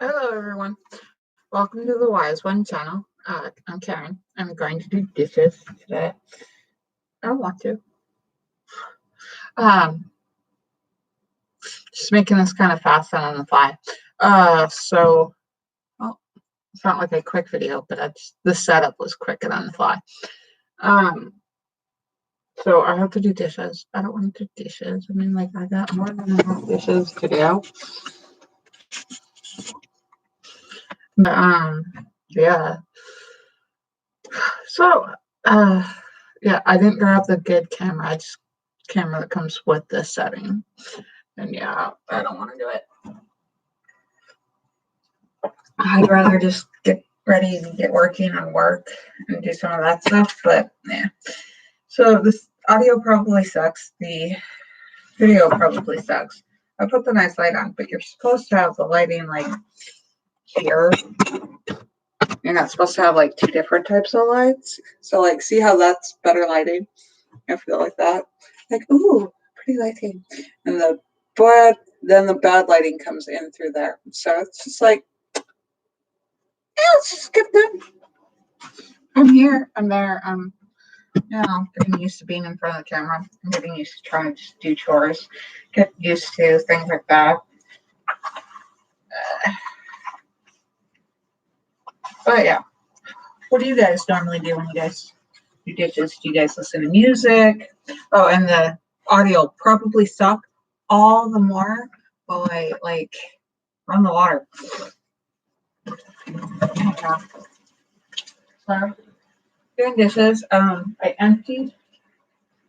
Hello, everyone. Welcome to the Wise One channel. I'm Karen. I'm going to do dishes today. I don't want to. Um, just making this kind of fast and on the fly. Well, it's not like a quick video, but the setup was quick and on the fly. So I have to do dishes. I don't want to do dishes. I mean, like, I got more than enough dishes to do. But, yeah. So, yeah, I didn't grab the good camera. I just camera that comes with this setting. And yeah, I don't want to do it. I'd rather just get ready and get working on work and do some of that stuff, but yeah. So this audio probably sucks. The video probably sucks. I put the nice light on, but you're supposed to have the lighting like here. You're not supposed to have like two different types of lights. So like, see how that's better lighting? I feel like that. Like, ooh, pretty lighting. And then the bad lighting comes in through there. So it's just like, yeah, let's just skip them. I'm here, I'm there, getting used to being in front of the camera. I'm getting used to trying to just do chores, get used to things like that. But yeah, what do you guys normally do when you guys do dishes? Do you guys listen to music? Oh, and the audio probably suck all the more while I like run the water. Yeah. So doing dishes. I emptied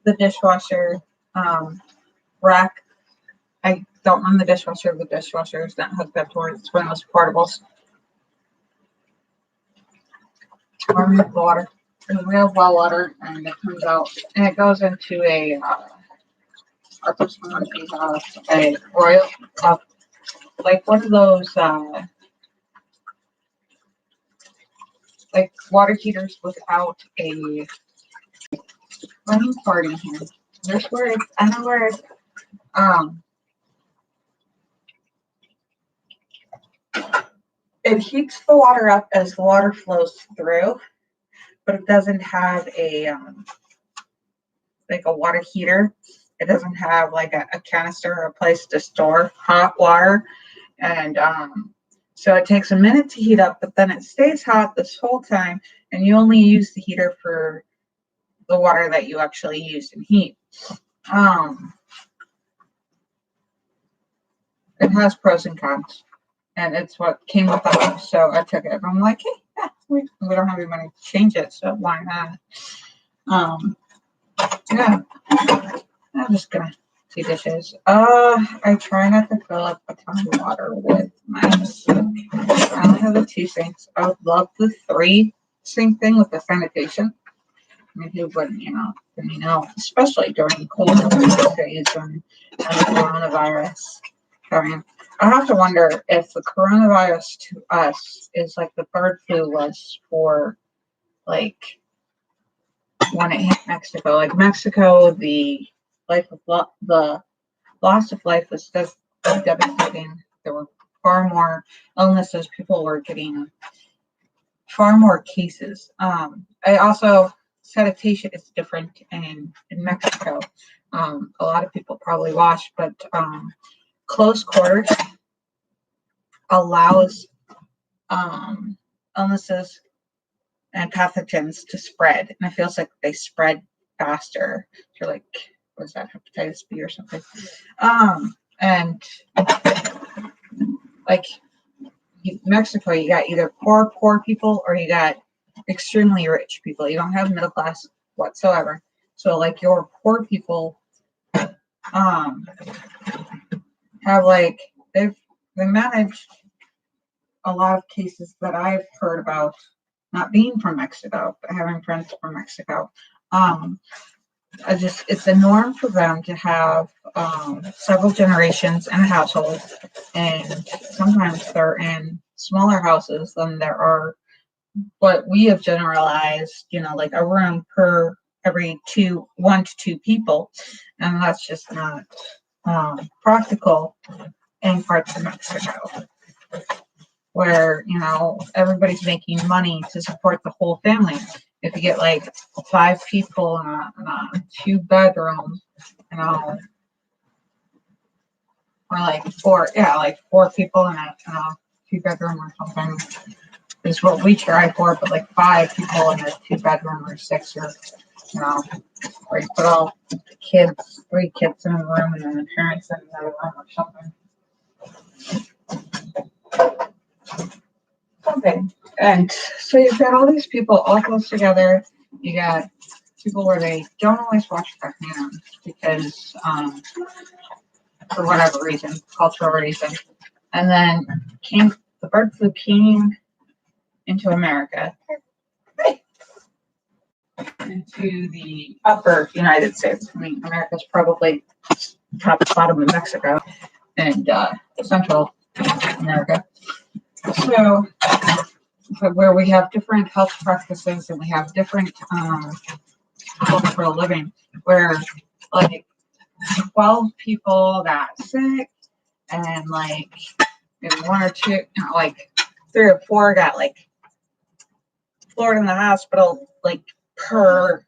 the dishwasher rack. I don't run the dishwasher. The dishwasher is not hooked up to it. It's one of those portables. Warm up the water. There's real well water, and it comes out, and it goes into a. Our first one is a royal, like one of those like water heaters without a running part in here. There's where it's. I know where it's. It heats the water up as the water flows through, but it doesn't have a like a water heater. It doesn't have like a canister or a place to store hot water, and so it takes a minute to heat up, but then it stays hot this whole time, and you only use the heater for the water that you actually use and heat. It has pros and cons, and it's what came with the house, so I took it. I'm like, hey, yeah, we don't have any money to change it, so why not? Yeah, I'm just gonna do dishes. I try not to fill up a ton of water with my sink. I only have the 2 sinks. I would love the 3 sink thing with the sanitation. I mean, who wouldn't, especially during cold days when the coronavirus coming. I have to wonder if the coronavirus to us is like the bird flu was for like when it hit Mexico. Like Mexico, the loss of life was just devastating. There were far more illnesses. People were getting far more cases. I also sanitation is different in Mexico. A lot of people probably wash, but close quarters allows illnesses and pathogens to spread, and it feels like they spread faster. So like, was that hepatitis B or something? And like Mexico, you got either poor people or you got extremely rich people. You don't have middle class whatsoever. So like your poor people have like they managed a lot of cases that I've heard about, not being from Mexico, but having friends from Mexico. It's a norm for them to have several generations in a household, and sometimes they're in smaller houses than there are what we have generalized, like a room per every 1 to 2 people, and that's just not practical in parts of Mexico. where, everybody's making money to support the whole family. If you get like 5 people in a 2 bedroom, you know, or like four people in a 2 bedroom or something is what we try for, but like 5 people in a 2 bedroom or 6 or, where you put all the kids, 3 kids in a room and then the parents in another room or something. And so you've got all these people all close together. You got people where they don't always wash their hands because, for whatever reason, cultural reason. And then the bird flu came into America, into the upper United States. I mean, America's probably top bottom of Mexico and Central America. So, where we have different health practices and we have different cultural living, where like 12 people got sick and like maybe 1 or 2, like 3 or 4 got like floored in the hospital, like per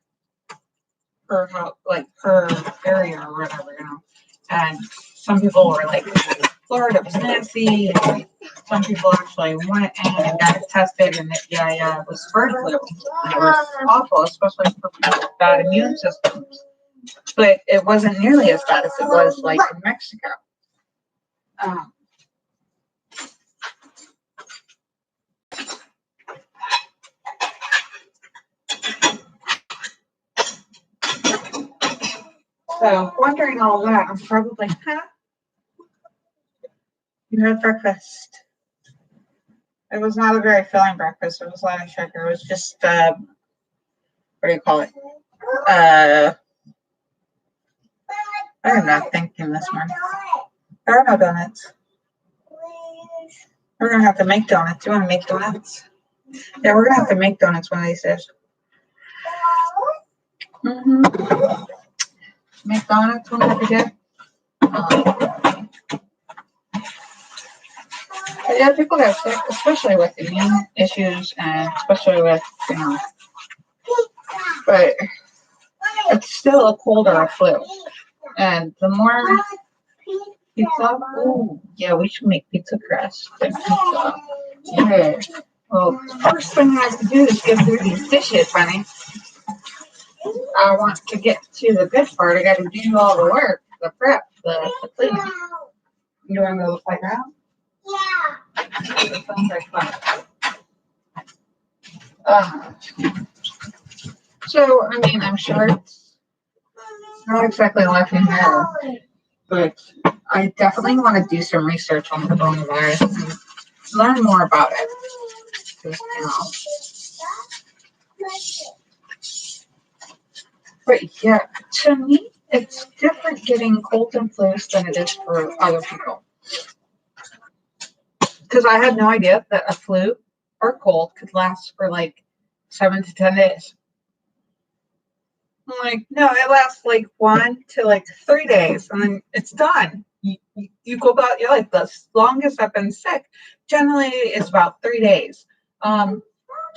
area or whatever, And some people were like, Florida was nasty. And some people actually went in and got tested, and it was bird flu. And it was awful, especially for people with bad immune systems. But it wasn't nearly as bad as it was like in Mexico. So wondering all that, I'm probably, you had breakfast. It was not a very filling breakfast. It was a lot of sugar. It was just, what do you call it? I am not thinking this morning. There are no donuts. We're going to have to make donuts. Do you want to make donuts? Yeah, we're going to have to make donuts one of these days. Mm-hmm. Make donuts one of the day. Yeah, people get sick, especially with immune issues and especially with, but it's still a cold or a flu. And the more pizza, yeah, we should make pizza crust and pizza. Yeah. Well, first thing I have to do is get through these dishes, honey. I want to get to the good part. I got to do all the work, the prep, the cleaning. You want to go to the playground? Yeah. That sounds like fun. So, I mean, I'm sure it's not exactly life in here, but I definitely want to do some research on coronavirus and learn more about it. But yeah, to me, it's different getting colds and flus than it is for other people. Because I had no idea that a flu or cold could last for like 7 to 10 days. I'm like, no, it lasts like 1 to like 3 days, and then it's done. You go about your life. The longest I've been sick generally is about 3 days.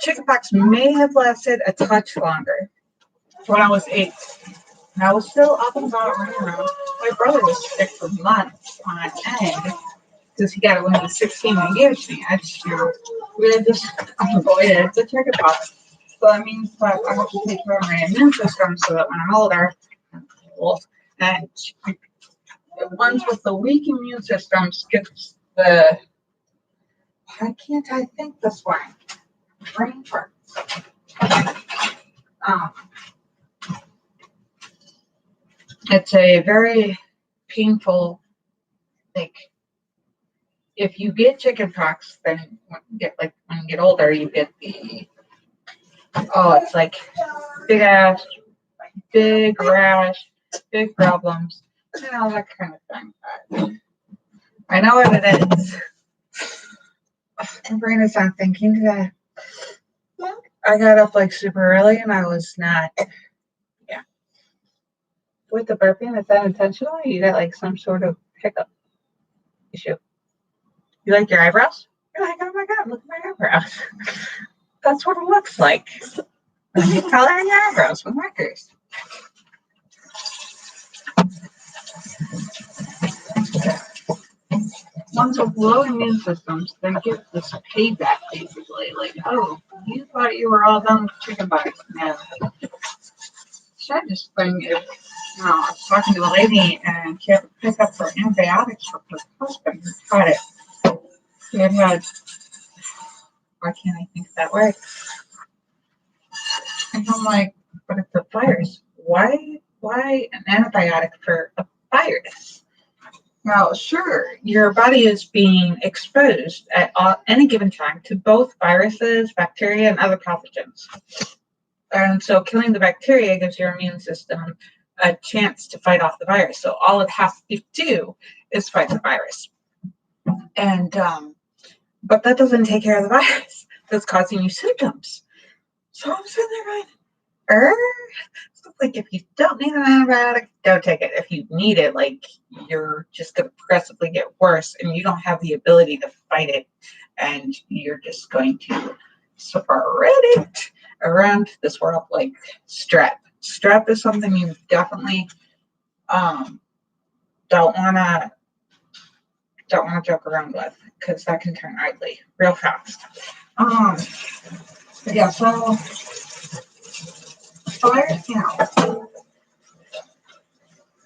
Chickenpox may have lasted a touch longer when I was 8. And I was still up and about running around. My brother was sick for months on end because he got it when he was 16 and he gave it to me. I just, really just avoided the chickenpox. So that means that I have to take care of my immune system so that when I'm older, and the ones with the weak immune systems gets the, why can't I think this way? Brain fart. It's a very painful, like, if you get chickenpox, then when you get older, you get the, it's like big rash, big problems, that kind of thing. I know what it is. My brain is not thinking today. I got up like super early and I was not, with the burping, is that intentional? You got like some sort of hiccup issue? You like your eyebrows? You're like, oh my God, look at my eyebrows. That's what it looks like when you color your eyebrows with markers. Ones with low immune systems, they get this payback basically. Like, oh, you thought you were all done with chicken bites. No. Strangest thing is, I was talking to a lady and she had to pick up her antibiotics for her husband who tried it. He had, why can't I think that way? And I'm like, but it's a virus. Why an antibiotic for a virus? Well, sure, your body is being exposed at any given time to both viruses, bacteria, and other pathogens. And so killing the bacteria gives your immune system a chance to fight off the virus. So all it has to do is fight the virus. And but that doesn't take care of the virus that's causing you symptoms. So I'm sitting there going, so like if you don't need an antibiotic, don't take it. If you need it, like you're just going to progressively get worse and you don't have the ability to fight it, and you're just going to spread it around this world like strep. Strep is something you definitely don't want to joke around with, because that can turn ugly real fast. But yeah, so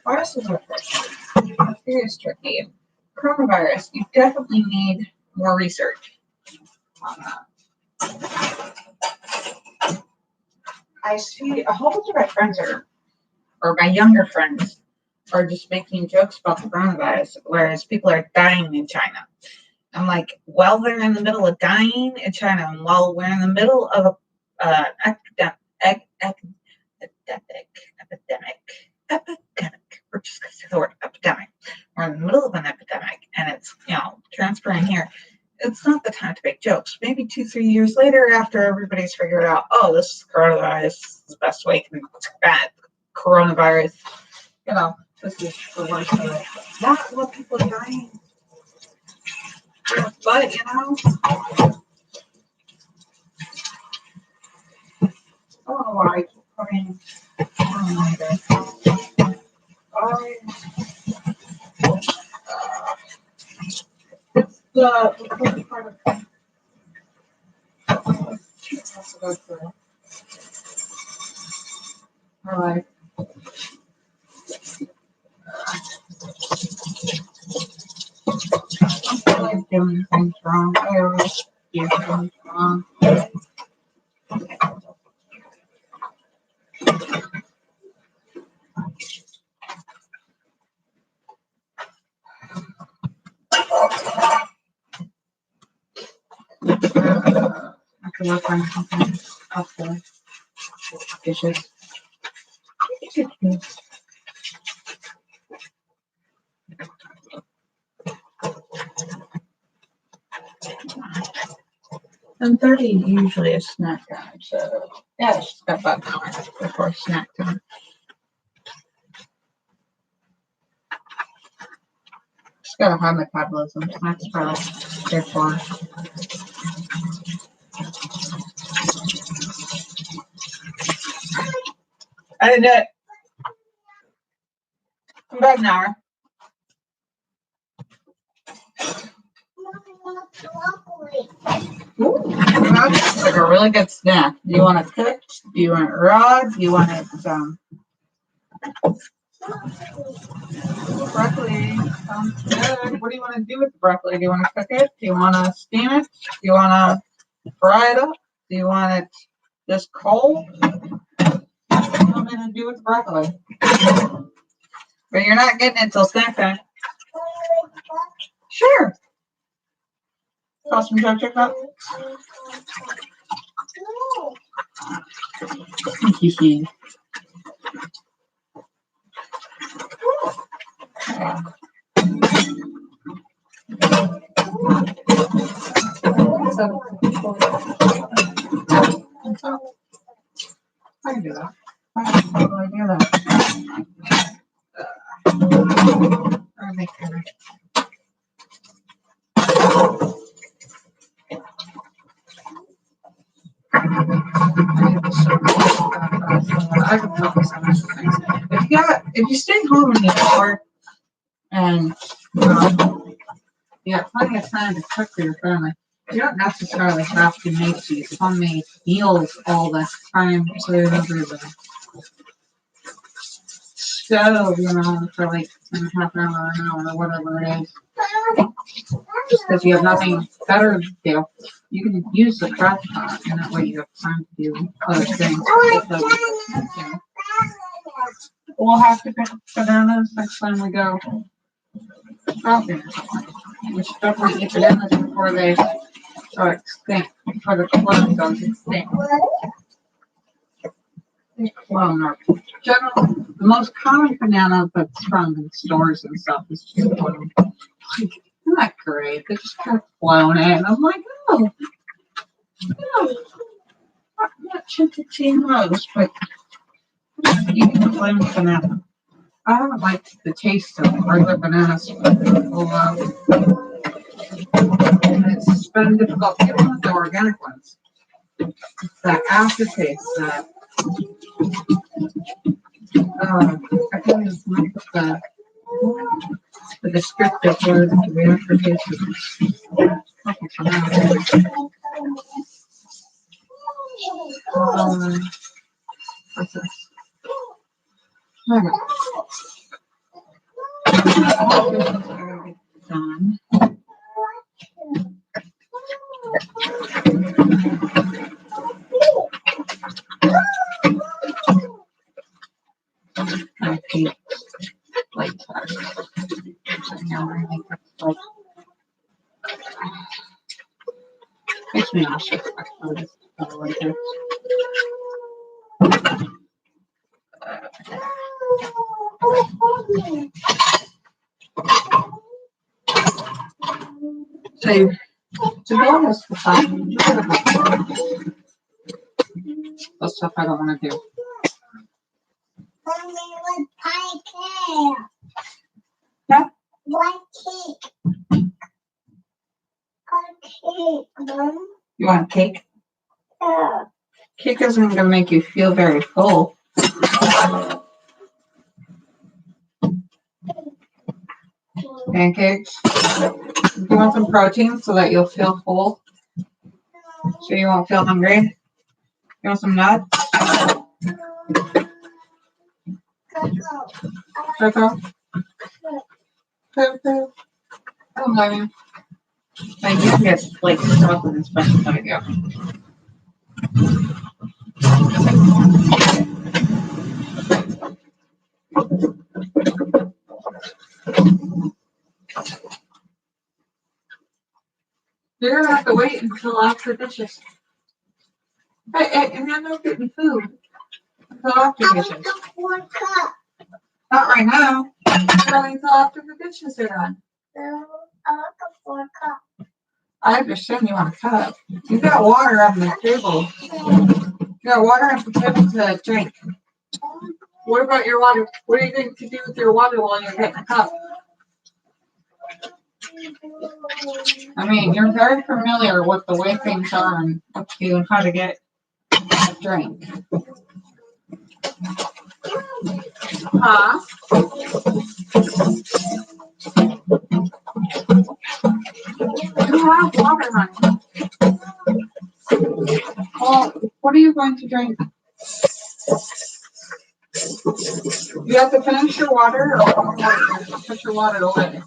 viruses are tricky. Bacteria is tricky. Coronavirus, you definitely need more research on that. I see a whole bunch of my friends or my younger friends are just making jokes about the coronavirus, whereas people are dying in China. I'm like, while they're in the middle of dying in China, and while we're in the middle of an epidemic, we're just going to say the word epidemic. We're in the middle of an epidemic, and it's, transferring here. It's not the time to make jokes. Maybe 2-3 years later, after everybody's figured out, oh, this is coronavirus, this is the best way to combat coronavirus. This is the worst of it. Not what people are dying. But, I don't know why I keep putting it's the part of my life. I like doing things wrong. I always do things wrong. I can work on something up there. Dishes. And 30 usually is snack time, so yeah, it's just got about an hour before snack time. Just got a high metabolism. Snacks are like straightforward. I didn't do it. Come back now. Ooh, that's like a really good snack. Do you want it cooked? Do you want it raw? Do you want it broccoli? Sounds good. What do you want to do with the broccoli? Do you want to cook it? Do you want to steam it? Do you want to fry it up? Do you want it just cold? What do you want me to do with the broccoli? But you're not getting it till snack time. Sure. Toss some ketchup up. Hehe. I can do that. How do I do that? I'll make it. if you stay home and you work and you have plenty of time to cook for your family, you don't necessarily have to make these homemade meals all the time. So over the stove, for like in a half hour, an hour, or whatever it is. Just because you have nothing better to do, you can use the crock pot, and that way you have time to do other things. We'll have to pick bananas next time we go shopping. We should definitely eat bananas before they start extinct, before the clone goes extinct. Clone are generally the most common banana that's from in stores and stuff is just clone. Isn't that great? They just kind of clone it, and I'm like, oh, no, not GMOs, but eating a clone banana. I haven't liked the taste of regular bananas for a while. And it's been difficult even with the organic ones. That aftertaste, that I can't even come up with the descriptive word of the aftertaste what's this? Done. I keep like makes me nauseous. So to be honest with that, that's stuff I don't want to do. Yeah? What cake? Cake, Mom. You want cake? Yeah. Cake isn't going to make you feel very full. Pancakes? You want some protein so that you'll feel full? So you won't feel hungry? You want some nuts? Cocoa? Cocoa? I don't blame you. Like, you can get like chocolate and spice it out, yeah. You're gonna have to wait until after dishes. Hey, and I'm not getting food until after dishes. Not right now. Only until after the dishes are done. No, I want a 4 cup. I understand you want a cup. You got water on the table. You got water on the table to drink. What about your water? What are you going to do with your water while you're getting a cup? I mean, you're very familiar with the way things are and what to do and how to get a drink. Huh? You have water, honey. Well, what are you going to drink? You have to finish your water or put your water away.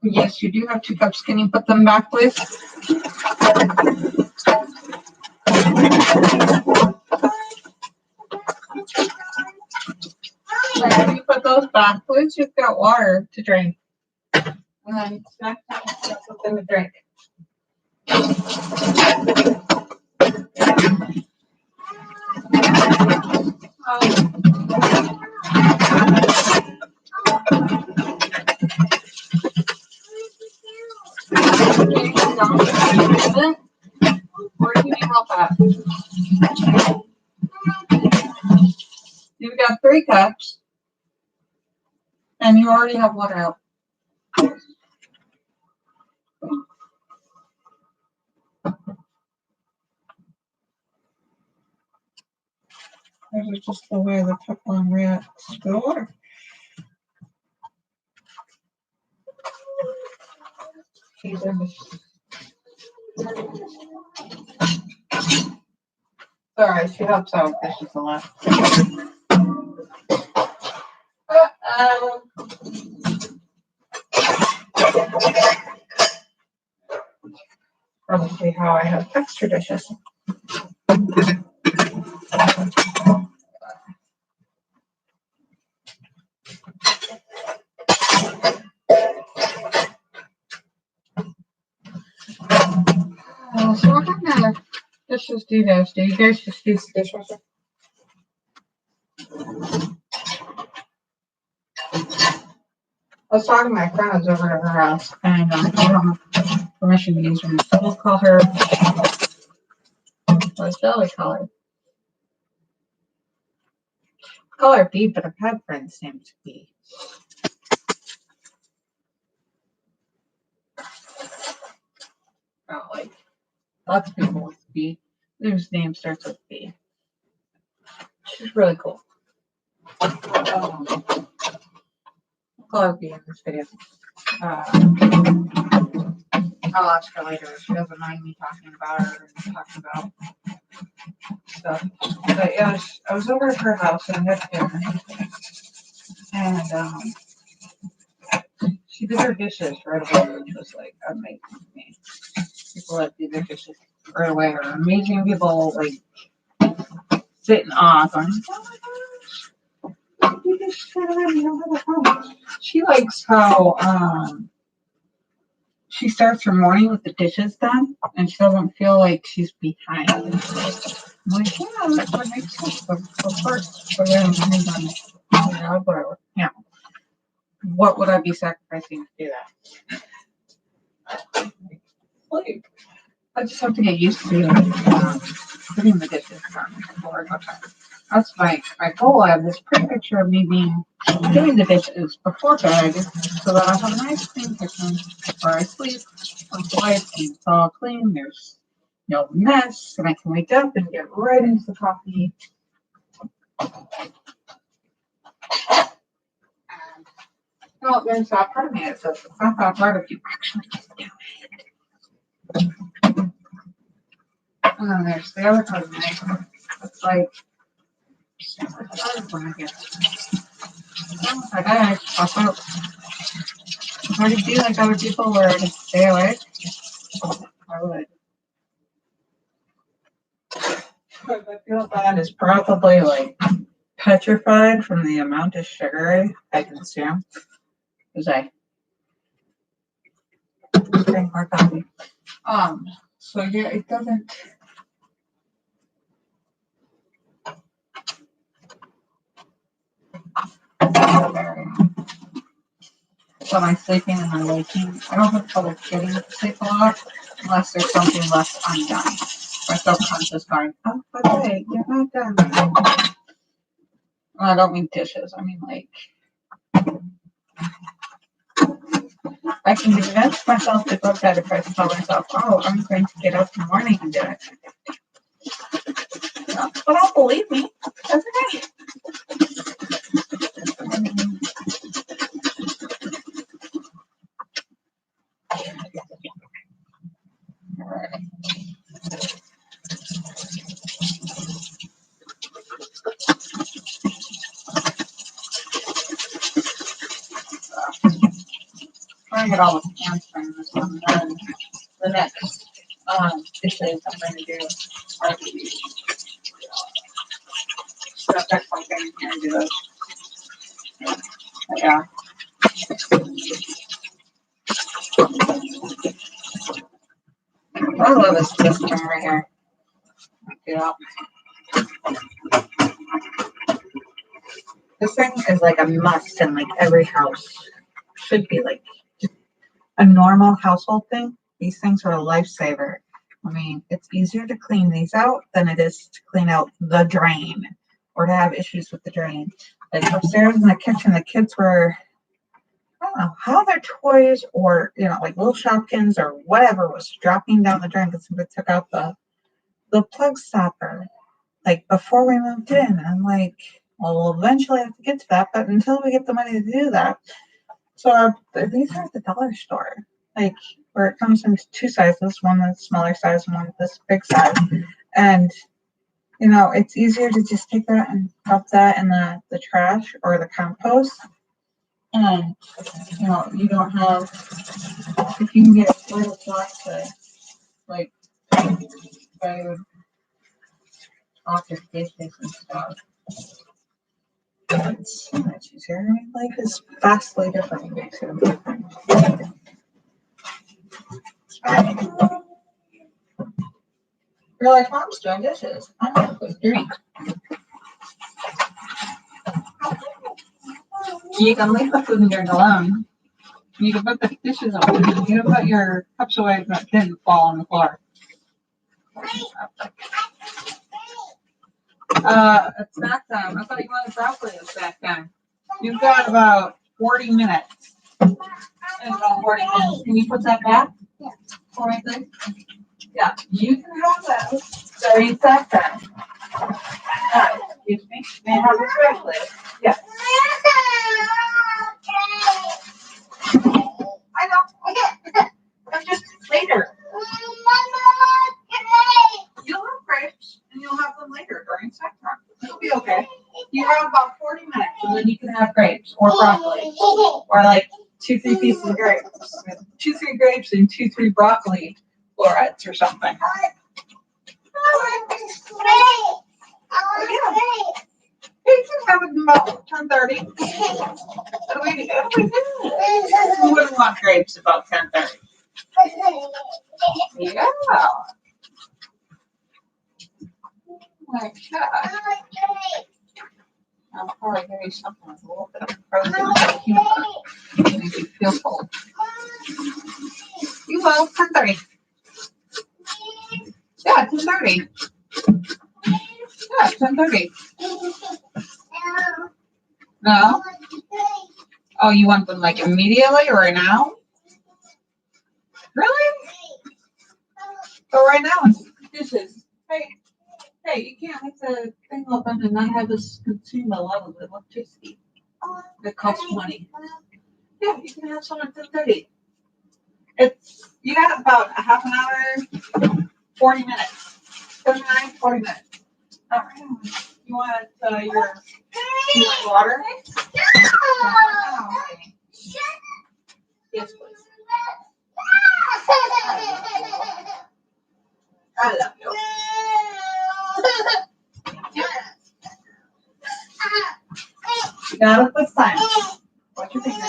Yes, you do have 2 cups. Can you put them back, please? Can you put those back, please? You've got water to drink. And then snack time, have something to drink. Where do you need help at? You've got 3 cups, and you already have one out. This is just the way the Teflon reacts to the water. Sorry, she helps out with dishes a lot. Probably how I have extra dishes. So what kind of dishes do you guys do? You guys just use the dishwasher? I was talking to my friends over at her house, and I don't have permission to use her. So we'll call her, what shall we call her? Call her B, but I've had friends named B. Oh, like lots of people with B, whose name starts with B. She's really cool. I'll call her B in this video. I'll ask her later if she doesn't mind me talking about her and talking about stuff. But yeah, I was over at her house and I had dinner. And she did her dishes right away, which was like amazing to me. People that do their dishes right away are amazing. People like sit in awe going, oh my gosh, you just right away, you don't have a problem. She likes how she starts her morning with the dishes done, and she doesn't feel like she's behind. I'm like, yeah, that makes sense. Of course, we're getting behind on whatever. Yeah. What would I be sacrificing to do that? Like, I just have to get used to putting the dishes done before I go to bed. That's my goal. I have this pretty picture of me doing the dishes before bed so that I have a nice clean kitchen where I sleep. It's all clean. There's no mess, and I can wake up and get right into the coffee. Well, there's that part of me that says it's not that hard if you actually just do it. And then there's the other part of me that's like, I pop out. If I could be like other people where I just stay away, I would. But I feel bad is probably like petrified from the amount of sugar I consume. Because I drink more coffee. So yeah, it doesn't. So am I sleeping and I'm waking? I don't have trouble getting to sleep a lot unless there's something left undone. My subconscious going, oh, by the way, you're not done. Well, I don't mean dishes. I mean like I can convince myself to go to bed if I tell myself, oh, I'm going to get up in the morning and do it. No, but don't believe me. That's okay. Trying to get all the pans from this one. And the next dishes I'm going to do are these. So that's one thing I'm going to do those. But yeah. I love this system right here. Yeah. This thing is like a must in like every house. Should be like a normal household thing. These things are a lifesaver. I mean, it's easier to clean these out than it is to clean out the drain or to have issues with the drain. Like upstairs in the kitchen, the kids were, I don't know how their toys or, like little Shopkins or whatever was dropping down the drain because somebody took out the plug stopper, like before we moved in. And I'm like, well, we'll eventually have to get to that, but until we get the money to do that. So these are at the dollar store, like where it comes in two sizes, one that's smaller size and one this big size. And, it's easier to just take that and drop that in the trash or the compost. And, you don't have, if you can get a little box to, like, go off your dishes and stuff. It's so much easier. I mean, life is vastly different. It makes it a different. You're like, Mom's doing dishes. I'm not supposed to drink. You can leave the food and drink alone. You can put the dishes away. You can put your cups away that didn't fall on the floor. It's snack time. I thought you wanted broccoli at snack time. You've got about 40 minutes. In about 40 minutes. Can you put that back? Yeah. For me, please? Yeah, you can have that. Sorry, snack time. Excuse me. May I have this broccoli? Yeah. I know. I'm just later. You'll have grapes, and you'll have them later during snack time. It'll be okay. You have about 40 minutes, and then you can have grapes or broccoli, or like 2-3 pieces of grapes, 2-3 grapes, and 2-3 broccoli florets or something. You can have it about 10:30. Who wouldn't want grapes about 10:30? Yeah. Like that. I'll probably give you something with a little bit of frozen peanut butter to make you feel cold. You will, 10:30. Yeah, 10:30. Yeah, 10:30. No? Oh, you want them like immediately or right now? Really? So right now it's dishes. Hey, you can't leave the thing open and not have us consume a lot of electricity. It costs money. Yeah, you can have some at 10:30. You got about a half an hour, 40 minutes. 39, 40 minutes. All right. You want you want water? Yes, please. I love you. You got it this time. What's your finger?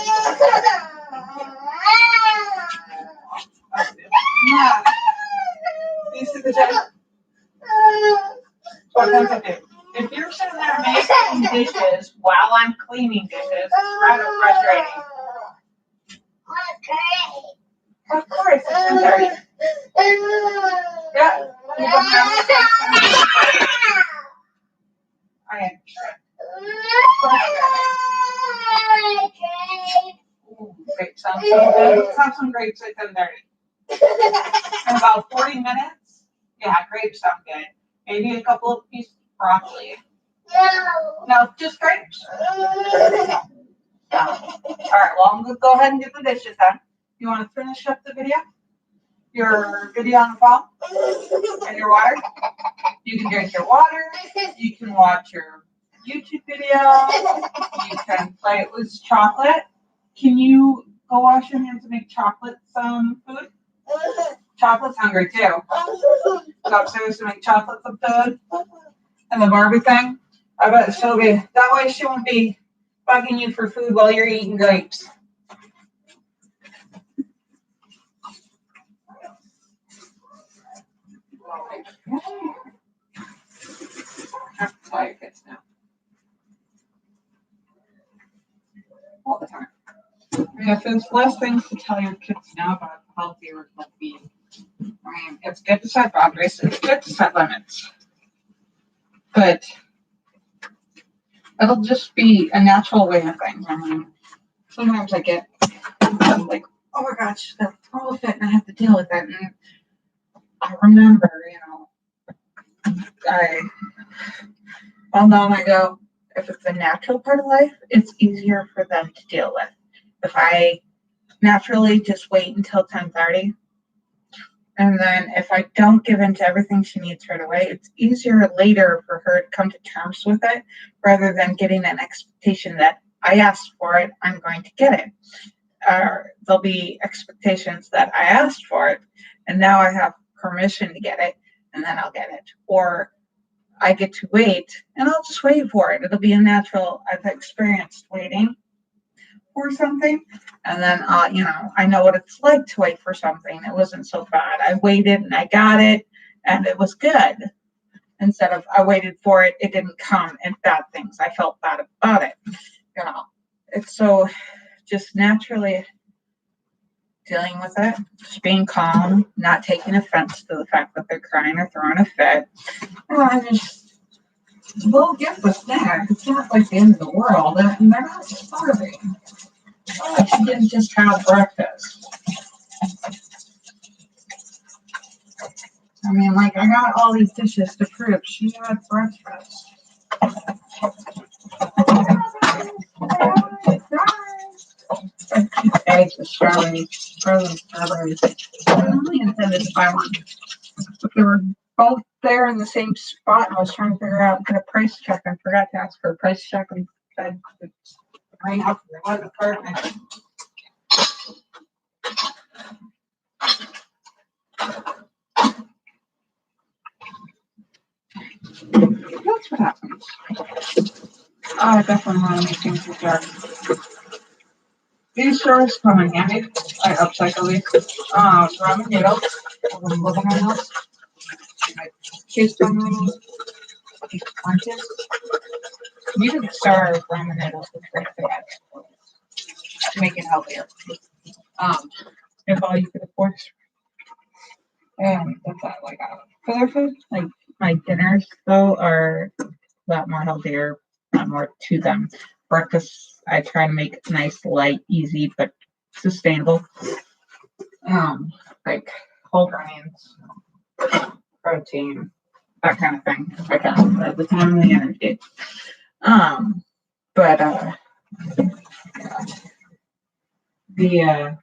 Yeah. You see the table? So what I do? If you're sitting there making dishes while I'm cleaning dishes, it's rather frustrating. Of course, it's 10:30. Yeah. You don't have to I am sure. Great. Sounds so good. Let's have some grapes at 10:30. In about 40 minutes? Yeah, grapes sound good. Maybe a couple of pieces of broccoli. No, just grapes. All right, well, I'm going to go ahead and get the dishes done. You want to finish up the video? Your video on the phone? And your water? You can drink your water. You can watch your YouTube video. You can play it with chocolate. Can you go wash your hands and make chocolate some food? Chocolate's hungry too. Go upstairs to make chocolate some food. And the Barbie thing. I bet she'll be, that way she won't be bugging you for food while you're eating grapes. I have to tell your kids now. all the time. If there's less things to tell your kids now about healthier well-being, it's good to set boundaries. It's good to set limits, but it'll just be a natural way of things. Sometimes I get like, oh my gosh, that's all fit, and I have to deal with it. And I remember, now I go, if it's a natural part of life, it's easier for them to deal with. If I naturally just wait until 10:30, and then if I don't give in to everything she needs right away, it's easier later for her to come to terms with it rather than getting an expectation that I asked for it, I'm going to get it. There'll be expectations that I asked for it, and now I have permission to get it, and then I'll get it. Or I get to wait, and I'll just wait for it. It'll be a natural, I've experienced waiting for something, and then I know what it's like to wait for something. It wasn't so bad. I waited and I got it, and it was good. Instead of I waited for it, it didn't come, and bad things. I felt bad about it. It's so just naturally dealing with it, just being calm, not taking offense to the fact that they're crying or throwing a fit. We'll get the snack. It's not like the end of the world, and they're not starving. Oh, she didn't just have breakfast. I got all these dishes to prove she had breakfast. Eggs with strawberries, frozen strawberries. I only intended to buy one. But they were both there in the same spot, and I was trying to figure out, get a price check. I forgot to ask for a price check, and I rang up the one apartment. That's what happens. I definitely want to make things look dark. These chores come in handy. I upcycle these. Ramen noodles. I'm living on those. My cheese noodles. These lunches. You can serve ramen noodles with great food to make it healthier. If all you could afford. And that's that. For their food, my dinners though are a lot more healthier, a lot more to them. Breakfast, I try to make nice, light, easy, but sustainable. Like whole grains, protein, that kind of thing. If I can, at the time and the energy. But the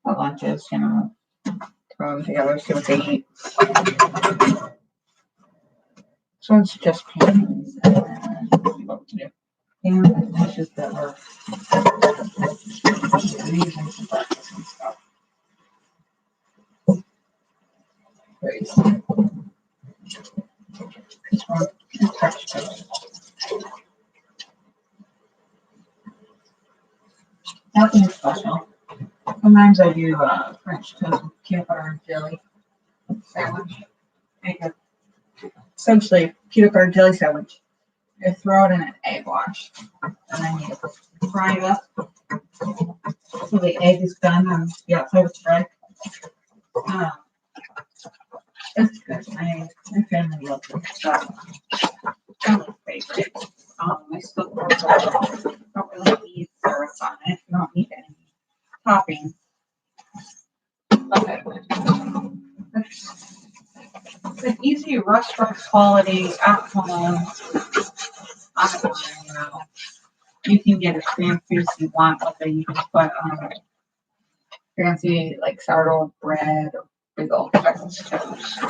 lunches, throw them together, see what they eat. So it's just pains and what to do. And dishes that are using some breakfast and stuff. Very simple. This one, French toast. Nothing special. Sometimes I do French toast with peanut butter and jelly sandwich. Make a essentially peanut butter and jelly sandwich. I throw it in an egg wash, and then you fry it up so the egg is done on the outside of the bread. It's good. My family loves it. So, kind of favorite. I still don't really need syrup on it. You don't need any topping. Okay. It's an easy restaurant quality at home. You can get as fancy as you want with it. You can put fancy sourdough bread or big old Texas toast,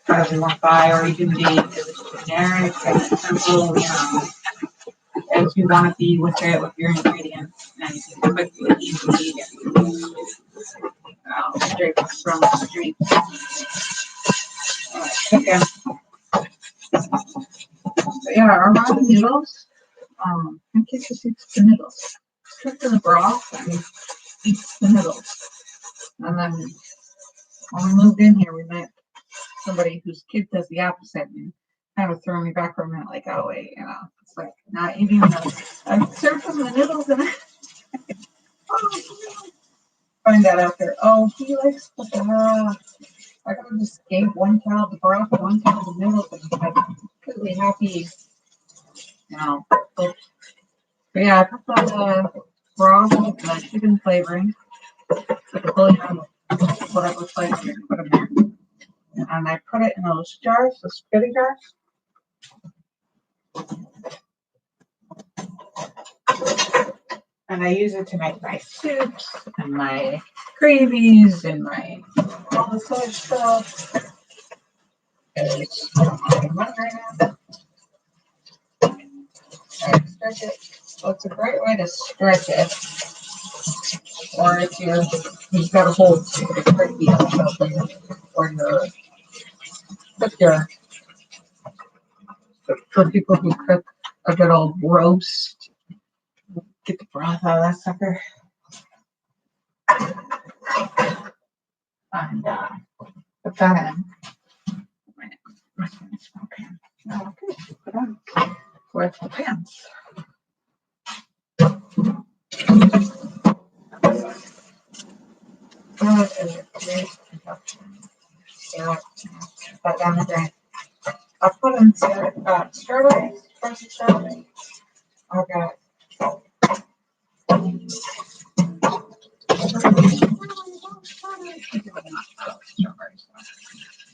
whatever you want to buy, or you can be as generic and simple, as you want to be with it with your ingredients, and you can quickly easily get straight from the street. Chicken. But yeah, our ramen noodles. My kid just eats the noodles. Cook the broth and eats the noodles. And then when we moved in here, we met somebody whose kid does the opposite and kind of threw me back for a minute, oh wait, it's not eating noodles. I've served them the noodles in it. Oh, find that out there. Oh, he likes the broth. I could have just gave one child the broth and one child the noodles and like completely happy. No. But yeah, I put the broth with the chicken flavoring. Like a bouillon, whatever flavor you put in there. And I put it in those jars, the spaghetti jars. And I use it to make my soups and my gravies and my all this other stuff. It's running right now. I stretch it. Well, it's a great way to stretch it. Or if you've got a hold to the turkey or something, or your cook your for people who cook a good old roast, get the broth out of that sucker. And put that in. Okay, put on with the pans. That is a great production. Yeah, put down the drain. I put in strawberries, fresh strawberries. Okay.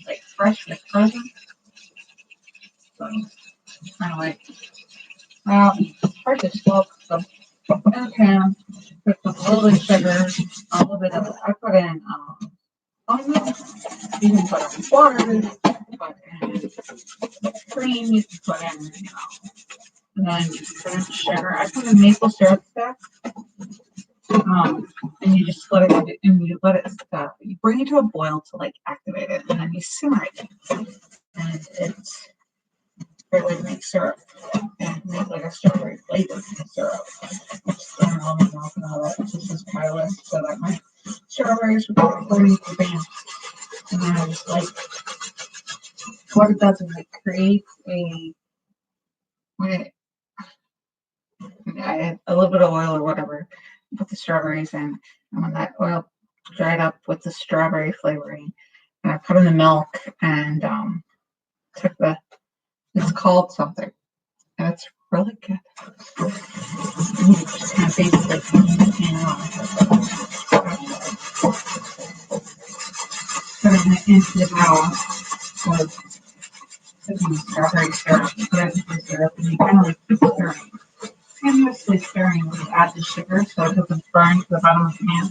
Like fresh, like frozen. So, anyway, hard to swap some in a pan, put a little bit of sugar, a little bit of, I put in onions, you can put in water, you can put in cream, you can put in, and then you put in sugar. I put in maple syrup stack, and you just let it, and you let it, you bring it to a boil to like activate it, and then you simmer it, and it's really make syrup and make like a strawberry flavored syrup. Just throwing all my mouth and all that. This is my list so that my strawberries would go underneath the pan. And then I just like what it does is it creates when I add a little bit of oil or whatever, put the strawberries in, and when that oil dried up with the strawberry flavoring, and I put in the milk and took it's called something. And it's really good. And you just kind of basically put it into the bowl with strawberry syrup, syrup, and you kind of like keep stirring. Continuously stirring when you add the sugar so it doesn't burn to the bottom of the pan.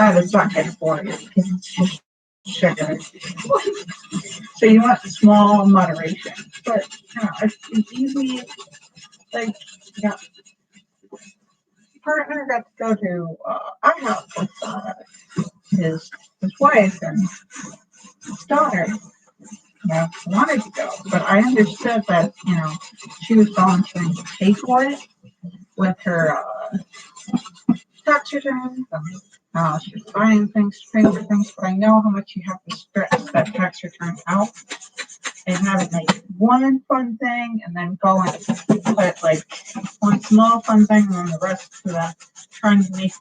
And it's not good for you because it's just sugar. So you want small moderation, but it's easy. Like, yeah, partner got to go to IHOP with his wife and his daughter. Wanted to go, but I understood that she was volunteering to pay for it with her tax returns. She was buying things, paying for things, but I know how much you have to stretch that tax return out and have it like one fun thing and then go and put like one small fun thing and then the rest to the trying to make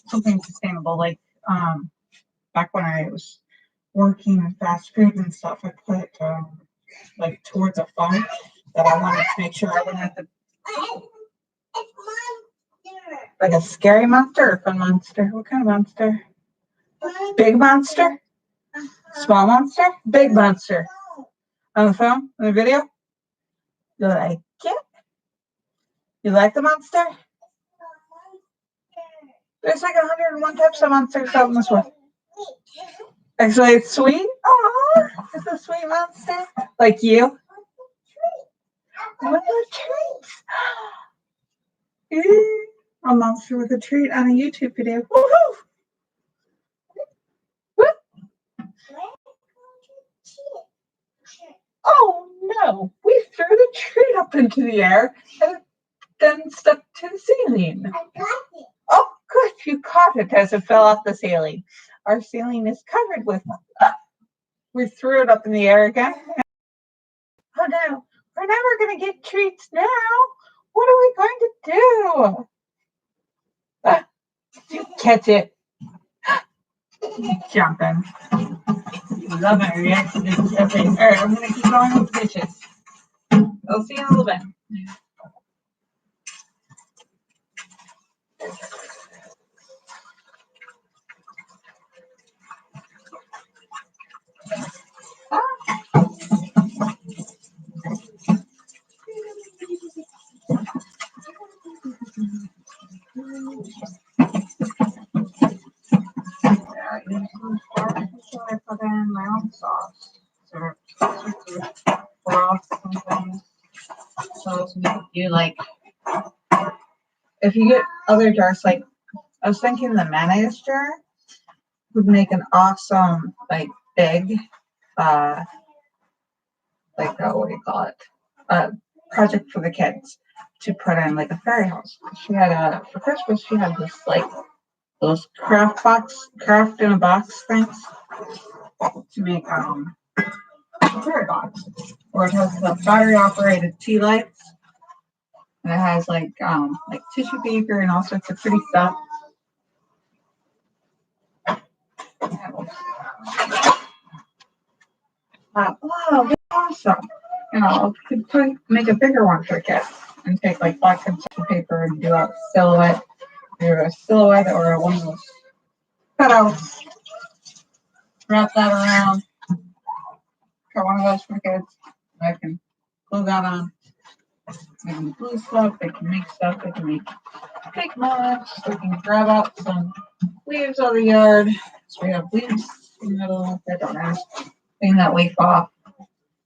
something sustainable. Like back when I was working in fast food and stuff, I put like towards a fund that I wanted to make sure I wouldn't have to. Like a scary monster or a fun monster? What kind of monster? Big monster? Small monster? Big monster. On the phone? In the video? You like it? You like the monster? There's like 101 types of monsters out in this world. Actually, it's sweet. Oh, it's a sweet monster. Like you. What a treat. A monster with a treat on a YouTube video. Woohoo! Oh no, we threw the treat up into the air and it then stuck to the ceiling. I got it. Oh, good, you caught it as it fell off the ceiling. Our ceiling is covered with. We threw it up in the air again. Oh no, we're never going to get treats now. What are we going to do? You catch it. Jumping. Love my reaction to everything. All right, I'm going to keep going with the dishes. I'll see you in a little bit. I put in my own sauce. So, broth sometimes. So you like, if you get other jars, like I was thinking the mayonnaise jar would make an awesome, like big, what do you call it? Project for the kids to put in like a fairy house. She had for Christmas, she had this like those craft in a box things to make fairy box, where it has the battery operated tea lights and it has like tissue paper and all sorts of pretty stuff. Wow, that's awesome. You know, you could make a bigger one for kids and take like black tissue paper and do a silhouette, or one of those cutouts. Wrap that around. Got one of those for kids. I can glue that on. They can glue stuff. They can make stuff. They can make big mugs. They can grab out some leaves out of the yard. So we have leaves in the middle. I don't know. Clean that leaf off.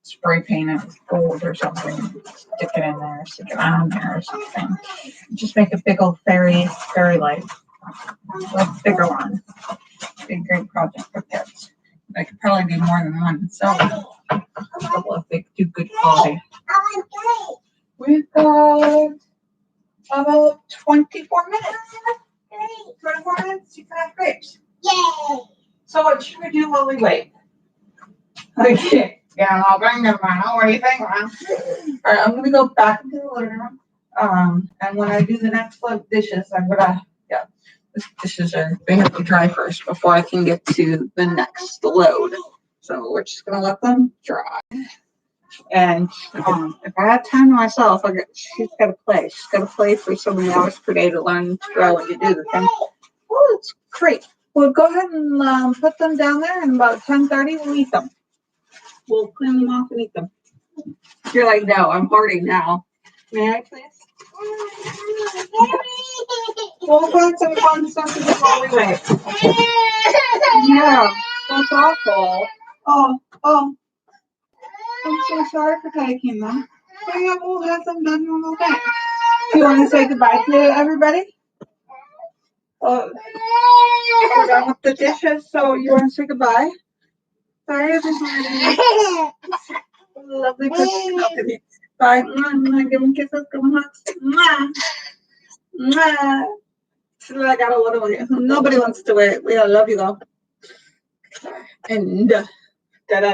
Spray paint it with gold or something. Stick it in there. Stick it on there or something. Just make a big old fairy light. Like a bigger one. Be a great project for kids. I could probably do more than one. So a couple if they do good quality. We've got about 24 minutes. 24 minutes, you can have grapes. Yay! So what should we do while we wait? Okay. Yeah, I'll bring them around. What do you think, Ron? All right, I'm gonna go back into the living room. And when I do the next load of dishes, the dishes they have to dry first before I can get to the next load. So we're just gonna let them dry. And if I had time to myself, she's got to play. She's got to play for so many hours per day to learn to grow and to do the thing. Oh, it's great. Well, go ahead and put them down there, and about 10:30 we'll eat them. We'll clean them off and eat them. You're like, no, I'm hoarding now. May I please? We'll find some fun stuff to do while we wait. Yeah, that's awful. Oh. I'm so sorry for taking them. So yeah, we'll have them done when we'll get. Do you want to say goodbye to everybody? We're done with the dishes, so you want to say goodbye? Sorry, everybody. Lovely person. Bye. Give them kisses, give them hugs. So I got a little one. Nobody wants to wait. We all love you though. And da da.